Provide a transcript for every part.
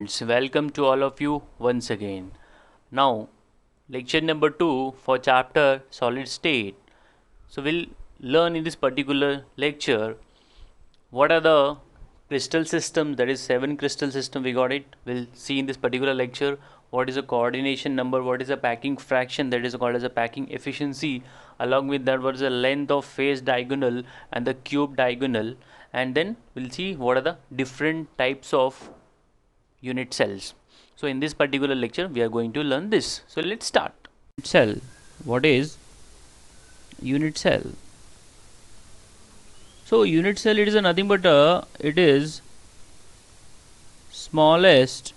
Welcome to all of you once again. Now, lecture number 2 for chapter solid state. So, we'll learn in this particular lecture what are the crystal systems, that is 7 crystal system we got it. We'll see in this particular lecture what is a coordination number, what is a packing fraction, that is called as a packing efficiency. Along with that, what is the length of phase diagonal and the cube diagonal, and then we'll see what are the different types of unit cells. So in this particular lecture we are going to learn this. So let's start. Cell. What is unit cell? So unit cell, it is nothing but it is smallest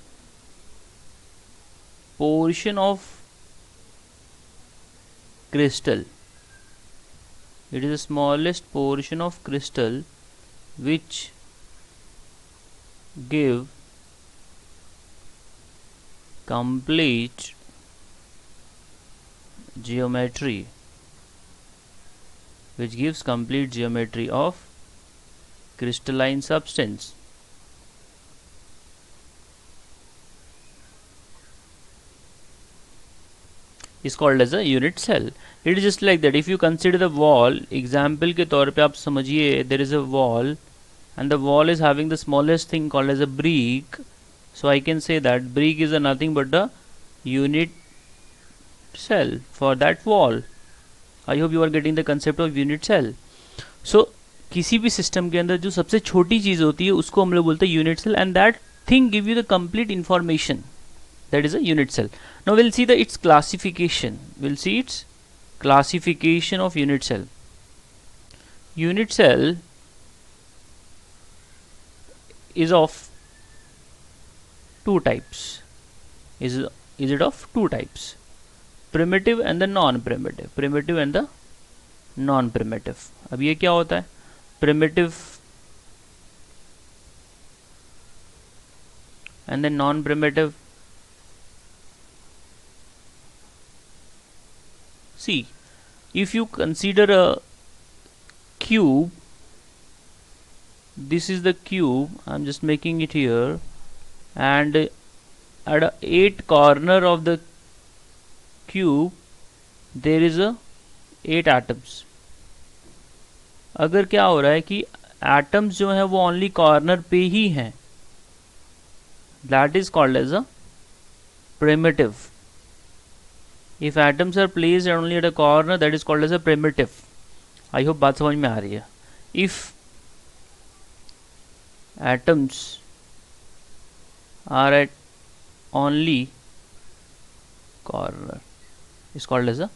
portion of crystal. It is the smallest portion of crystal which give complete geometry, of crystalline substance. Is called as a unit cell. It is just like that. If you consider the wall, example के तौर पे आप समझिए, there is a wall and the wall is having the smallest thing called as a brick. So I can say that brick is nothing but the unit cell for that wall. I hope you are getting the concept of unit cell. So किसी भी system के अंदर जो सबसे छोटी चीज़ होती है उसको हम लोग बोलते हैं unit cell, and that thing give you the complete information. That is a unit cell. Now we'll see its classification. Of unit cell. Unit cell is of two types. Is it of two types? Primitive and the non-primitive. Primitive and the non-primitive. अब ये क्या होता है? Primitive and then non-primitive. See, if you consider a cube, this is the cube, I'm just making it here, and at a 8 corner of the cube there is a 8 atoms. अगर क्या हो रहा है कि atoms जो है वो only corner पे ही हैं, that is called as a primitive. If atoms are placed only at a corner, that is called as a primitive. I hope बात समझ में आ रही है. If atoms are at only corner, is called as a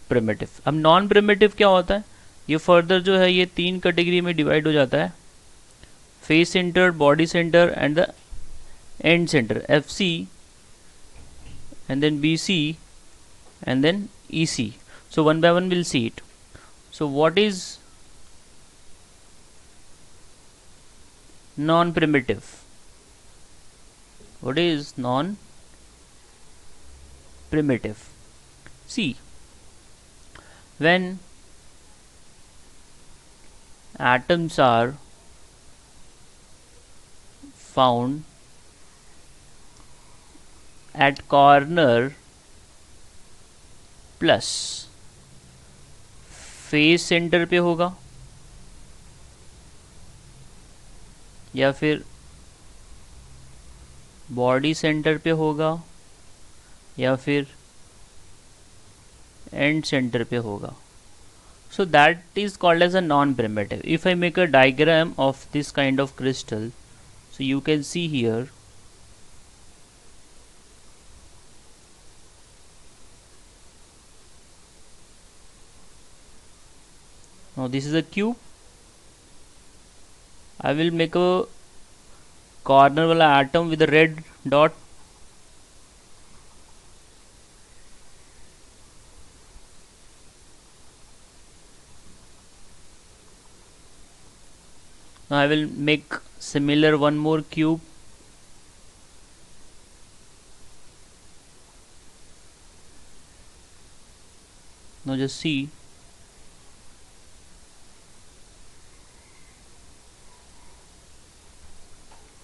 primitive. अब non primitive क्या होता है? ये फर्दर जो है ये 3 कैटेगरी में डिवाइड हो जाता है. Face centre, body centre and the end centre. FC and then BC and then EC. So one by one we'll see it. So what is non-primitive? What is non-primitive? See, when atoms are found at corner plus face centre पे होगा या फिर body centre पे होगा या फिर and centre पे होगा. So that is called as a non-primitive. If I make a diagram of this kind of crystal, so you can see here, now this is a cube. I will make a corner वाला atom with a red dot. Now I will make similar one more cube. Now just see,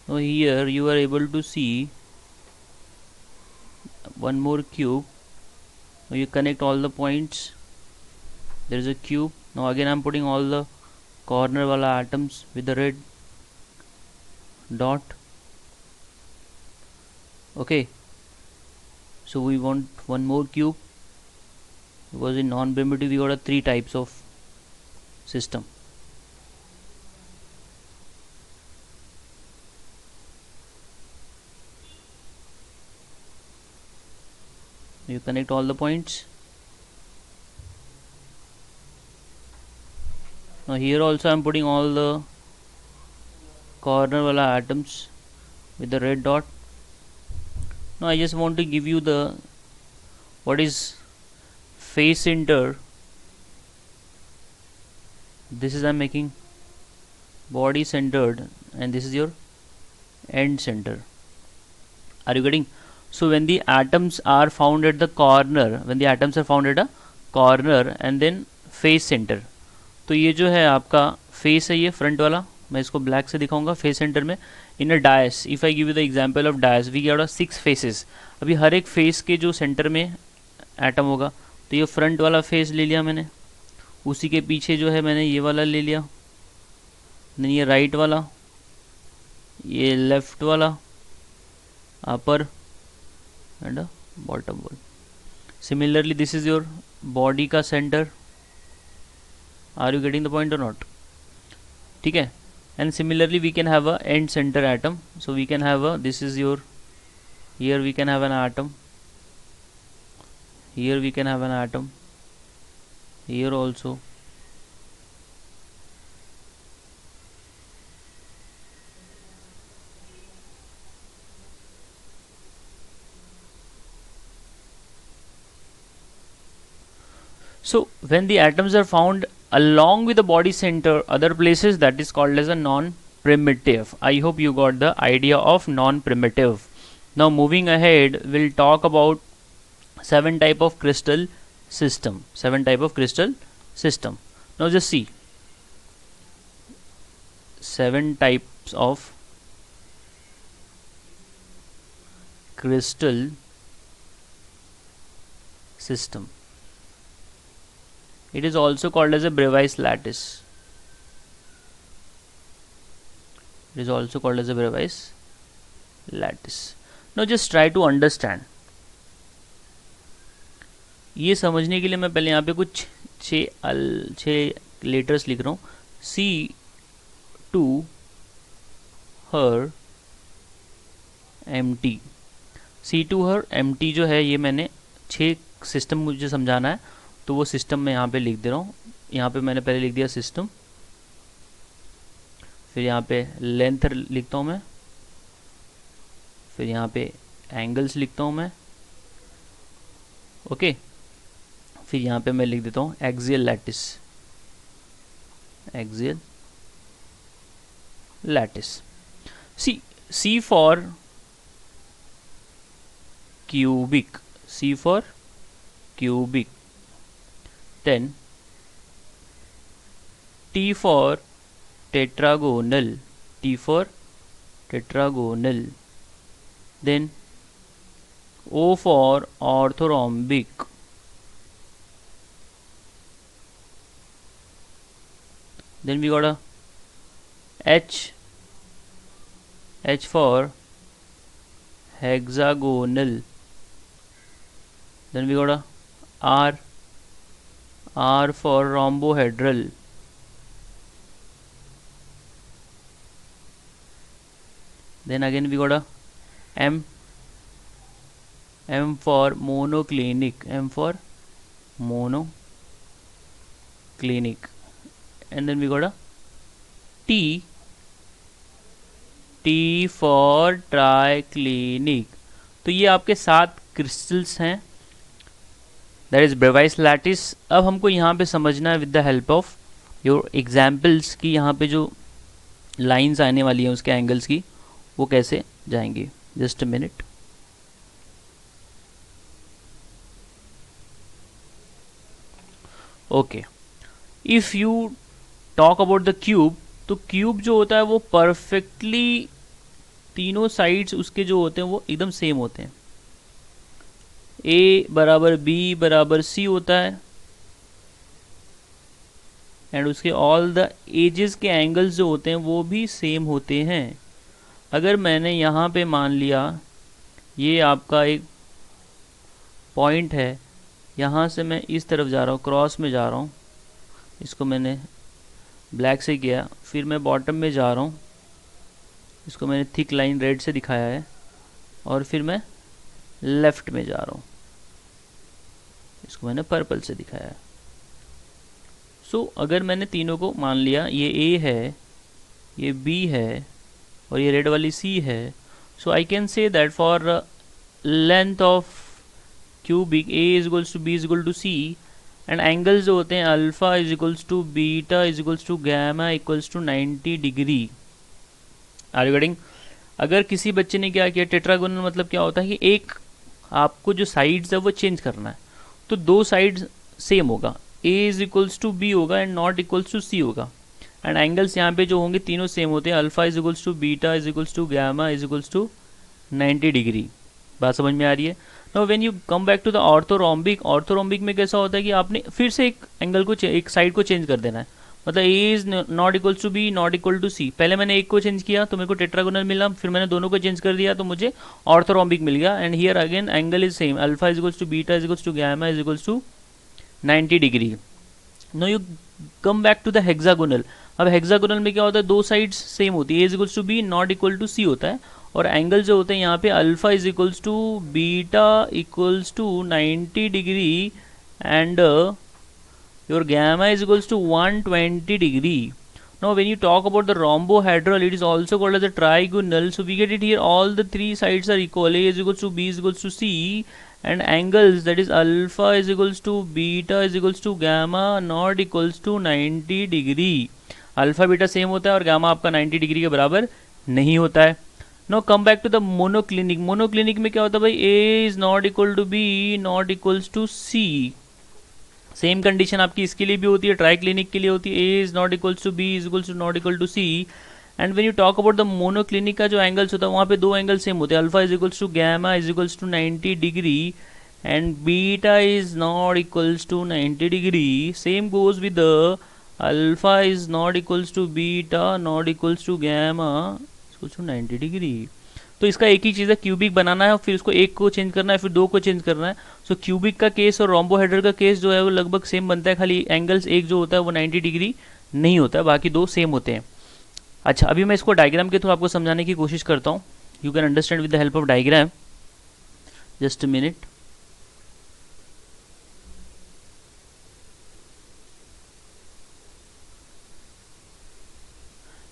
Now here you are able to see one more cube. Now you connect all the points. There is a cube. Now again I'm putting all the corner wala atoms with the red dot. Okay, so we want one more cube, because in non-primitive we got a 3 types of system. You connect all the points. Now here also I'm putting all the corner wala atoms with the red dot. Now I just want to give you the what is face center. This is I'm making body centered, and this is your end center. Are you getting? So when the atoms are found at the corner, and then face center, तो ये जो है आपका face है, ये front वाला, मैं इसको ब्लैक से दिखाऊंगा फेस सेंटर में. In a dice, if I give you the example of dice, we get 6 faces. अभी हर एक फेस के जो सेंटर में एटम होगा, तो ये फ्रंट वाला फेस ले लिया मैंने, उसी के पीछे जो है मैंने ये वाला ले लिया, नहीं ये राइट वाला, ये लेफ्ट वाला, upper and bottom wall. Similarly this is your body का centre. Are you getting the point or not? ठीक है. And similarly we can have a end centre atom. So we can have a, this is your, here we can have an atom, here we can have an atom, here also. So when the atoms are found along with the body center other places, that is called as a non-primitive. I hope you got the idea of non-primitive. Now moving ahead, we'll talk about 7 type of crystal system. Now just see 7 types of crystal system. It is also called as a Bravais lattice. Now just try to understand. ये समझने के लिए मैं पहले यहाँ पे कुछ 6 letters लिख रहा हूँ. C2 her empty. C2 her empty जो है, ये मैंने 6 सिस्टम मुझे समझाना है, तो वो सिस्टम मैं यहाँ पे लिख दे रहा हूँ. यहाँ पे मैंने पहले लिख दिया सिस्टम, फिर यहाँ पे लेंथ लिखता हूँ मैं, फिर यहाँ पे एंगल्स लिखता हूँ मैं. ओके. फिर यहाँ पे मैं लिख देता हूँ axial lattice. C for cubic, then T for tetragonal, then O for orthorhombic, then we got a H for hexagonal, then we got a R for rhombohedral, then again we got a M for monoclinic, and then we got a T for triclinic. तो ये आपके 7 crystals हैं, that is ब्रेवाइस lattice. अब हमको यहाँ पे समझना है with the help of your examples कि यहाँ पे जो लाइंस आने वाली हैं उसके एंगल्स की वो कैसे जाएंगी. Just a minute. Okay. If you talk about the cube, तो क्यूब जो होता है वो परफेक्टली तीनों साइड्स उसके जो होते हैं वो एकदम सेम होते हैं। ए बराबर बी बराबर सी होता है एंड उसके ऑल द एजेस के एंगल्स जो होते हैं वो भी सेम होते हैं। अगर मैंने यहाँ पे मान लिया ये आपका एक पॉइंट है, यहाँ से मैं इस तरफ जा रहा हूँ, क्रॉस में जा रहा हूँ, इसको मैंने ब्लैक से किया, फिर मैं बॉटम में जा रहा हूँ, इसको मैंने थिक लाइन रेड से दिखाया है, और फिर मैं लेफ़्ट में जा रहा हूँ, इसको मैंने पर्पल से दिखाया है। सो अगर मैंने तीनों को मान लिया, ये ए है, ये बी है और ये रेड वाली सी है, so I can say that for length of cubic A is equals to B is equal to C and angles जो होते हैं alpha is equals to beta is equals to gamma equals to 90 degree. Are you getting? अगर किसी बच्चे ने क्या किया, tetragonal मतलब क्या होता है कि एक आपको जो साइड्स है वो चेंज करना है, तो दो साइड्स सेम होगा, ए इज इक्वल्स टू बी होगा एंड नॉट इक्वल्स टू सी होगा, एंड एंगल्स यहाँ पे जो होंगे तीनों सेम होते हैं, alpha is equals to beta is equals to gamma is equals to 90 degree. बात समझ में आ रही है? Now when you come back to the orthorhombic में कैसा होता है कि आपने फिर से एक एंगल को एक साइड को चेंज कर देना है, मतलब A is not equals to B not equal to C. पहले मैंने एक को चेंज किया तो मेरे को टेट्रागोनल मिला, फिर मैंने दोनों को चेंज कर दिया तो मुझे ऑर्थोरोम्बिक मिल गया, and here again angle is same, alpha is equals to beta is equals to gamma is equals to 90 degree. No you come back to the hexagonal. अब हेक्सागोनल में क्या होता है, दो साइड्स सेम होती है, A is equals to B not equal to C होता है, और एंगल जो होते हैं यहाँ पे alpha is equals to beta equals to 90 degree and your gamma is equals to 120 degree. Now when you talk about the rhombohedral, it is also called as a trigonal, so we get it here, all the three sides are equal, a is equals to b is equals to c, and angles, that is alpha is equals to beta is equals to gamma not equals to 90 degree. Alpha beta same होता है और gamma आपका 90 degree के बराबर नहीं होता है। No come back to the monoclinic. Monoclinic में क्या होता है भाई, A is not equal to B not equals to C. Same condition आपकी इसके लिए भी होती है, ट्राई क्लिनिक के लिए होती है, A is not equals to B is equals to not equal to C. And when you talk about the monoclinic का जो एंगल्स होता है वहाँ पे दो एंगल सेम होते हैं, alpha is equals to gamma is equals to 90 degree and beta is not equals to 90 degree. Same goes with alpha is not equals to beta not equals to gamma equals to 90 degree. तो इसका एक ही चीज़ है, cubic बनाना है, फिर उसको एक को change करना है, फिर दो को चेंज करना है। सो क्यूबिक का केस और रोम्बोहेड्रल का केस जो है वो लगभग सेम बनता है, खाली एंगल्स एक जो होता है वो 90 डिग्री नहीं होता है, बाकी दो सेम होते हैं। अच्छा, अभी मैं इसको डायग्राम के थ्रू आपको समझाने की कोशिश करता हूँ, you can understand with the help of diagram. Just a minute.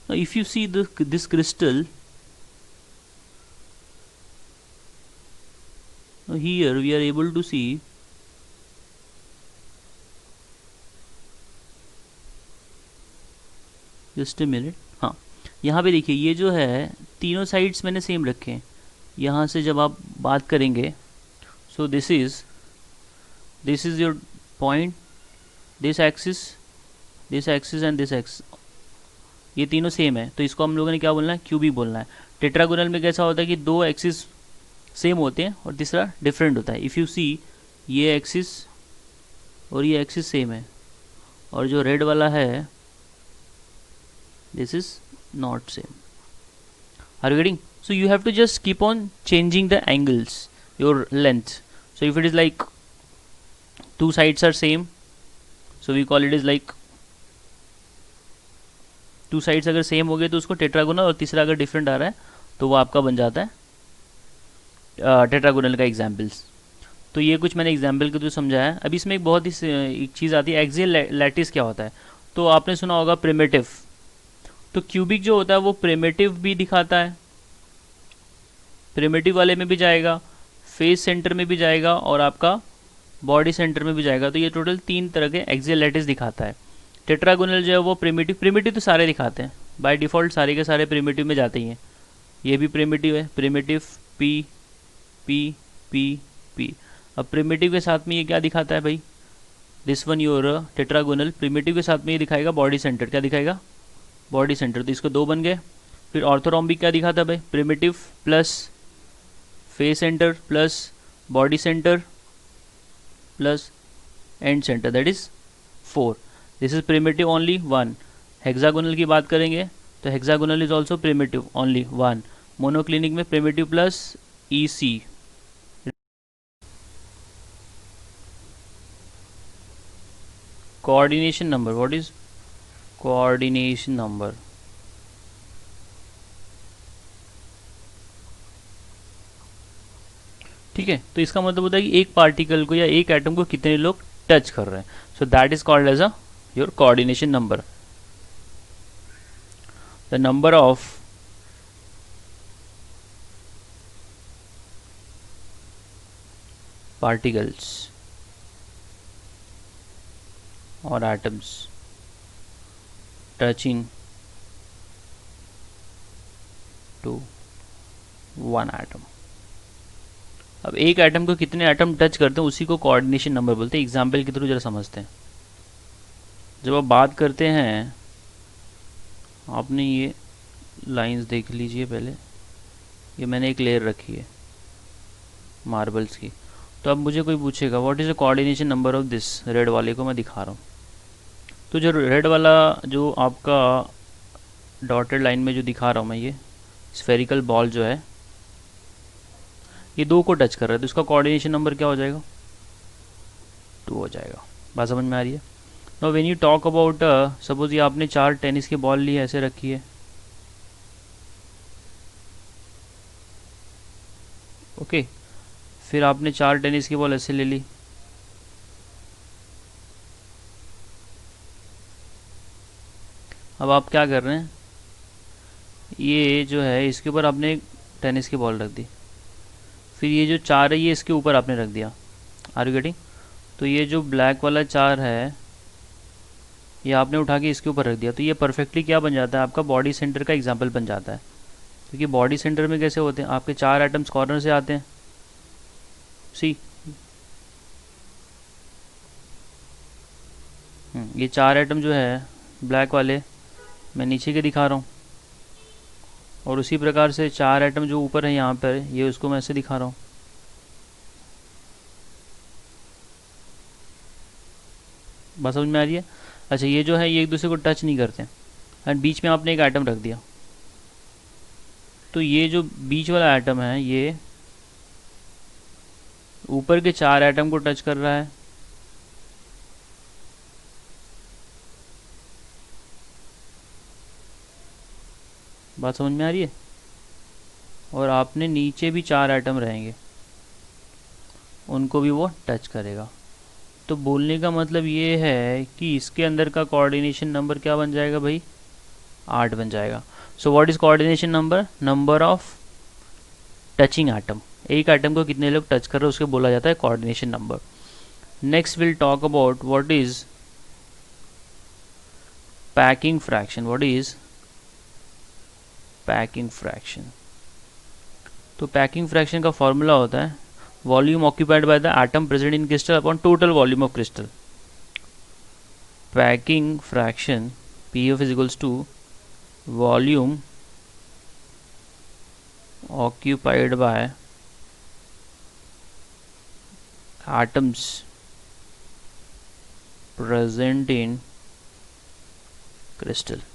Now if you see this crystal, now here we are able to see just a minute। हाँ, यहाँ पे देखिए ये जो है तीनों साइड्स मैंने सेम रखे हैं। यहाँ से जब आप बात करेंगे, so this is your point, this axis and this axis, ये तीनों सेम है, तो इसको हम लोगों ने क्या बोलना है, क्यूबिक बोलना है। टेट्रागोनल में कैसा होता है कि दो एक्सिस सेम होते हैं और तीसरा डिफरेंट होता है। इफ़ यू सी, ये एक्सिस और ये एक्सिस सेम है, और जो रेड वाला है this is not same. Are you getting? So you have to just keep on changing the angles, your length. So if it is like two sides are same, so we call it is like two sides अगर same हो गए तो उसको tetragonal, और तीसरा अगर different आ रहा है तो वो आपका बन जाता है टेट्रागोनल का एग्जाम्पल्स। तो ये कुछ मैंने एग्जाम्पल के थ्रू समझाया है। अभी इसमें एक बहुत ही एक चीज़ आती है, एक्सियल लैटिस क्या होता है। तो आपने सुना होगा प्रिमिटिव, तो क्यूबिक जो होता है वो प्रिमिटिव भी दिखाता है, प्रिमिटिव वाले में भी जाएगा, फेस सेंटर में भी जाएगा और आपका बॉडी सेंटर में भी जाएगा। तो ये टोटल तीन तरह के एक्सियल लैटिस दिखाता है। टेट्रागोनल जो है वो प्रिमिटिव तो सारे दिखाते हैं, बाय डिफ़ॉल्ट सारे के सारे प्रिमिटिव में जाते ही हैं। ये भी प्रिमिटिव है, primitive P P P P. अब प्रिमिटिव के साथ में ये क्या दिखाता है भाई, this one your tetragonal, primitive के साथ में ये दिखाएगा बॉडी सेंटर, क्या दिखाएगा, बॉडी सेंटर। तो इसको दो बन गए। फिर ऑर्थोरॉम्बिक क्या दिखा था भाई, primitive plus face centre plus body centre plus end centre, that is 4. This is primitive only 1. Hexagonal की बात करेंगे तो hexagonal is also primitive only 1. Monoclinic में primitive plus E C. Coordination number, what is coordination number? ठीक है, तो इसका मतलब होता है कि एक पार्टिकल को या एक एटम को कितने लोग टच कर रहे हैं. So that is called as a your coordination number. The number of particles or atoms touching to one atom. अब एक एटम को कितने एटम टच करते हैं उसी को कोऑर्डिनेशन नंबर बोलते हैं. एग्जाम्पल के थ्रू जरा समझते हैं. जब आप बात करते हैं, आपने ये लाइंस देख लीजिए पहले, ये मैंने एक लेयर रखी है मार्बल्स की. तो अब मुझे कोई पूछेगा what is the coordination number of this, red वाले को मैं दिखा रहा हूँ. तो जो रेड वाला जो आपका डॉटेड लाइन में जो दिखा रहा हूँ मैं, ये स्फेरिकल बॉल जो है ये 2 को टच कर रहा है, तो इसका कोऑर्डिनेशन नंबर क्या हो जाएगा, 2 हो जाएगा. बात समझ में आ रही है? Now when you talk about, suppose ये आपने 4 टेनिस की बॉल ली, ऐसे रखी है, ओके. फिर आपने 4 टेनिस की बॉल ऐसे ले ली. अब आप क्या कर रहे हैं, ये जो है इसके ऊपर आपने एक टेनिस की बॉल रख दी. फिर ये जो 4 है ये इसके ऊपर आपने रख दिया. Are you getting? तो ये जो ब्लैक वाला 4 है ये आपने उठा के इसके ऊपर रख दिया. तो ये परफेक्टली क्या बन जाता है, आपका बॉडी सेंटर का एग्जाम्पल बन जाता है. क्योंकि बॉडी सेंटर में कैसे होते हैं, आपके 4 एटम्स कॉर्नर से आते हैं. सी, ये 4 एटम जो है ब्लैक वाले मैं नीचे के दिखा रहा हूँ, और उसी प्रकार से 4 एटम जो ऊपर है यहाँ पर, ये उसको मैं ऐसे दिखा रहा हूँ. बात समझ में आ रही है? अच्छा, ये जो है ये एक दूसरे को टच नहीं करते एंड बीच में आपने एक एटम रख दिया. तो ये जो बीच वाला एटम है ये ऊपर के 4 एटम को टच कर रहा है. बात समझ में आ रही है? और आपने नीचे भी 4 एटम रहेंगे, उनको भी वो टच करेगा. तो बोलने का मतलब ये है कि इसके अंदर का कोऑर्डिनेशन नंबर क्या बन जाएगा भाई, 8 बन जाएगा. So what is coordination number, number of touching atom. एक एटम को कितने लोग टच कर रहे हैं उसको बोला जाता है coordination number. Next will talk about what is packing fraction. What is packing fraction? तो पैकिंग फ्रैक्शन का फॉर्मूला होता है volume occupied by the atom present in crystal upon total volume of crystal. Packing fraction PF is equals to volume occupied by atoms present in crystal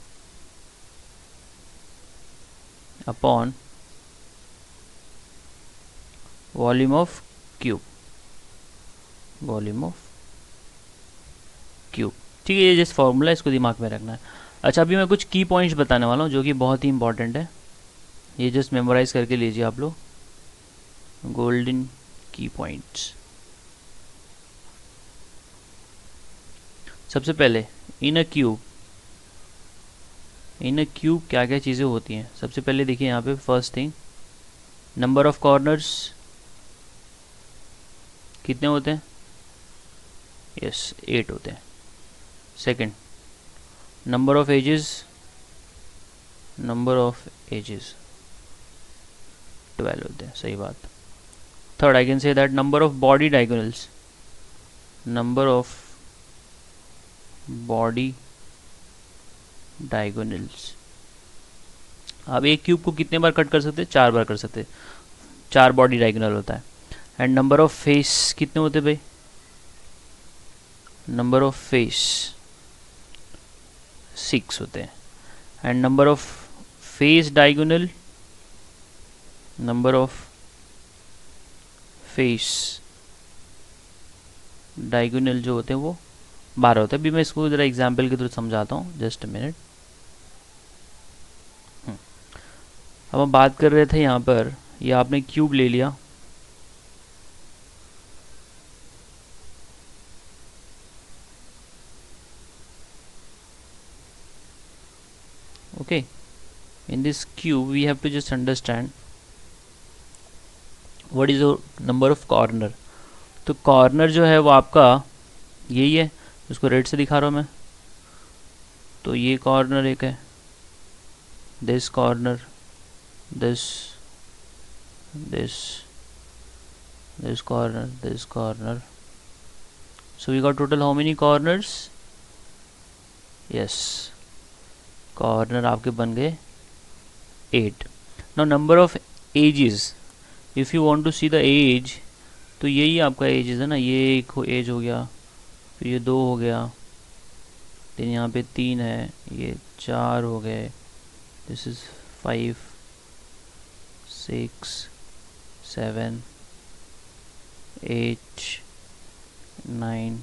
upon volume of cube. Volume of cube, ठीक है. ये just formula, इसको दिमाग में रखना है. अच्छा, अभी मैं कुछ की पॉइंट्स बताने वाला हूँ जो कि बहुत ही इंपॉर्टेंट है. ये जस्ट मेमोराइज करके लीजिए आप लोग. गोल्डन की पॉइंट्स. सबसे पहले इन अ क्यूब क्या क्या चीज़ें होती हैं. सबसे पहले देखिए यहाँ पे first thing, number of corners कितने होते हैं, यस 8 होते हैं. सेकंड, नंबर ऑफ एजेस 12 होते हैं, सही बात. Third, I can say that number of body diagonals आप एक क्यूब को कितने बार कट कर सकते हैं? 4 बार कर सकते हैं, 4 बॉडी डायगोनल होता है। एंड नंबर ऑफ फेस कितने होते हैं भाई? नंबर ऑफ फेस 6 होते हैं। And number of face diagonal, number of face diagonal जो होते हैं वो 12 होते हैं। अभी मैं इसको ज़रा एग्जाम्पल के थ्रू समझाता हूँ, जस्ट अ मिनट। अब हम बात कर रहे थे यहाँ पर, ये आपने क्यूब ले लिया, okay. In this cube we have to just understand what is the number of corner. तो कॉर्नर जो है वो आपका यही है, इसको रेड से दिखा रहा हूँ मैं। तो ये कॉर्नर एक है, this corner, this this this corner, this corner. So we got total how many corners? Yes, corner आपके बन गए 8. Now number of edges, if you want to see the edge, तो यही आपका edges है ना, ये एक edge हो गया, फिर ये 2 हो गया, फिर यहाँ पे 3 है, ये 4 हो गए, this is 5, 6, 7, 8, 9,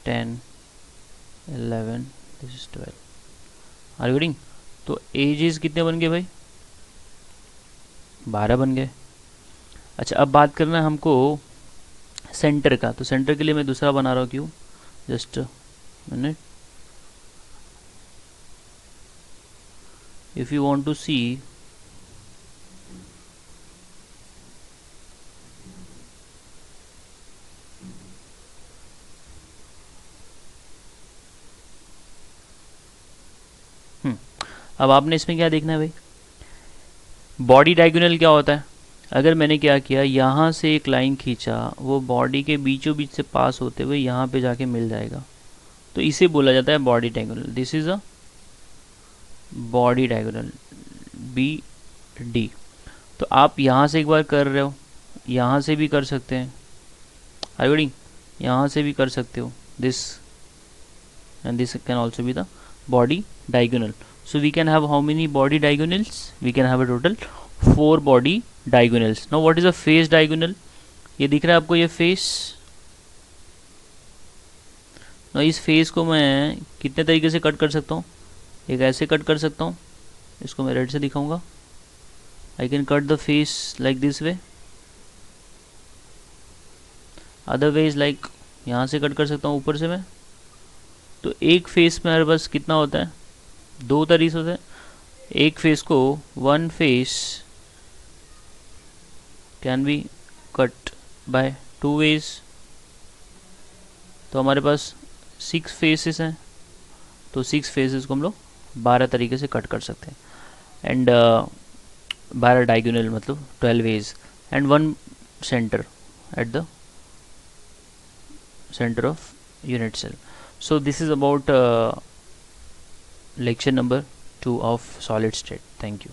10, 11, this is 12. Are you getting? तो एजेस कितने बन गए भाई? 12 बन गए। अच्छा, अब बात करना है हमको सेंटर का। तो सेंटर के लिए मैं दूसरा बना रहा हूँ क्यों, just minute. If you want to see, अब आपने इसमें क्या देखना है भाई, बॉडी डायगोनल क्या होता है। अगर मैंने क्या किया, यहाँ से एक लाइन खींचा, वो बॉडी के बीचों बीच से पास होते हुए यहाँ पे जाके मिल जाएगा, तो इसे बोला जाता है body diagonal. This is a body diagonal, B D. तो आप यहाँ से एक बार कर रहे हो, यहाँ से भी कर सकते हैं, आई यहाँ से भी कर सकते हो, this and this can also be the body diagonal. So we can have how many body diagonals? We can have a total 4 body diagonals. Now what is a face diagonal? ये दिख रहा है आपको, ये फेस। ना इस face को मैं कितने तरीके से कट कर सकता हूँ? एक ऐसे कट कर सकता हूँ, इसको मैं रेड से दिखाऊंगा। I can cut the face like this way, other way is like यहाँ से कट कर सकता हूँ ऊपर से मैं। तो एक फेस में हमारे पास कितना होता है? 2 तरीके होते हैं। एक फेस को, one face can be cut by 2 ways. तो हमारे पास 6 फेसेस हैं, तो 6 फेसेस को हम लोग 12 तरीके से कट कर सकते हैं। एंड 12 डायगोनल मतलब 12 ways, and 1 centre at the center of unit cell. So this is about lecture number 2 of solid state. Thank you.